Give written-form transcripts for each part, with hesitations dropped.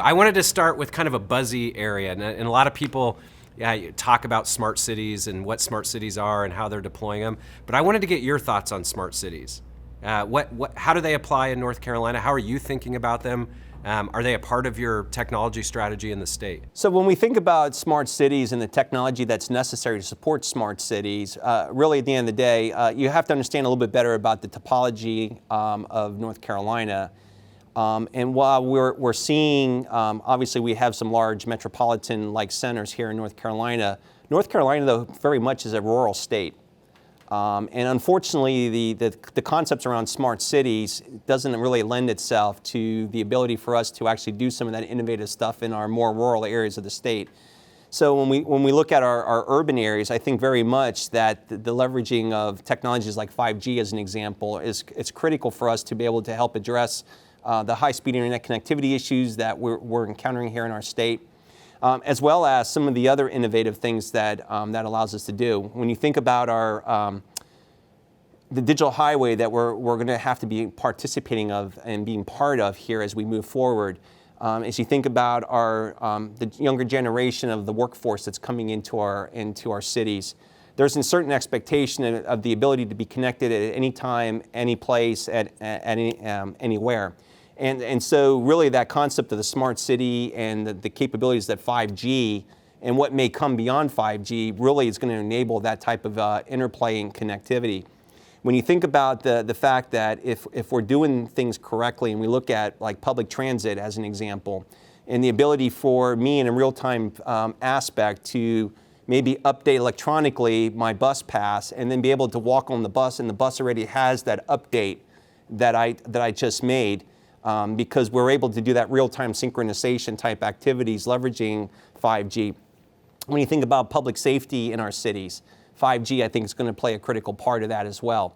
I wanted to start with kind of a buzzy area, and a lot of people talk about smart cities and what smart cities are and how they're deploying them. But I wanted to get your thoughts on smart cities. How do they apply in North Carolina? How are you thinking about them? Are they a part of your technology strategy in the state? So when we think about smart cities and the technology that's necessary to support smart cities, really at the end of the day, you have to understand a little bit better about the topology of North Carolina. And while we're seeing, obviously we have some large metropolitan-like centers here in North Carolina, though, very much is a rural state. And unfortunately, the concepts around smart cities doesn't really lend itself to the ability for us to actually do some of that innovative stuff in our more rural areas of the state. So when we look at our urban areas, I think very much that the leveraging of technologies like 5G as an example it's critical for us to be able to help address the high-speed internet connectivity issues that we're encountering here in our state, as well as some of the other innovative things that that allows us to do. When you think about our the digital highway that we're going to have to be participating of and being part of here as we move forward, as you think about our the younger generation of the workforce that's coming into our cities, there's a certain expectation of the ability to be connected at any time, any place, anywhere. And so really that concept of the smart city and the capabilities that 5G and what may come beyond 5G really is going to enable that type of interplay and connectivity. When you think about the fact that if we're doing things correctly and we look at like public transit as an example, and the ability for me in a real-time aspect to maybe update electronically my bus pass and then be able to walk on the bus and the bus already has that update that I just made, because we're able to do that real-time synchronization type activities leveraging 5G. When you think about public safety in our cities, 5G I think is going to play a critical part of that as well.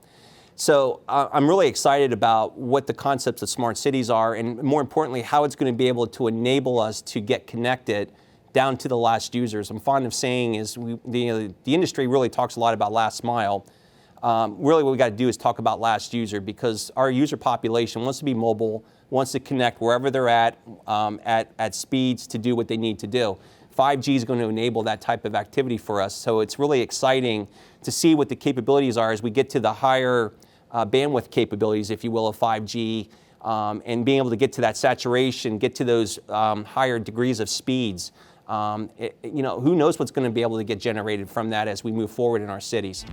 So I'm really excited about what the concepts of smart cities are, and more importantly, how it's going to be able to enable us to get connected down to the last users. I'm fond of saying is the industry really talks a lot about last mile. Really what we got to do is talk about last user, because our user population wants to be mobile, wants to connect wherever they're at speeds to do what they need to do. 5G is going to enable that type of activity for us, so it's really exciting to see what the capabilities are as we get to the higher bandwidth capabilities, if you will, of 5G, and being able to get to that saturation, get to those higher degrees of speeds. Who knows what's going to be able to get generated from that as we move forward in our cities.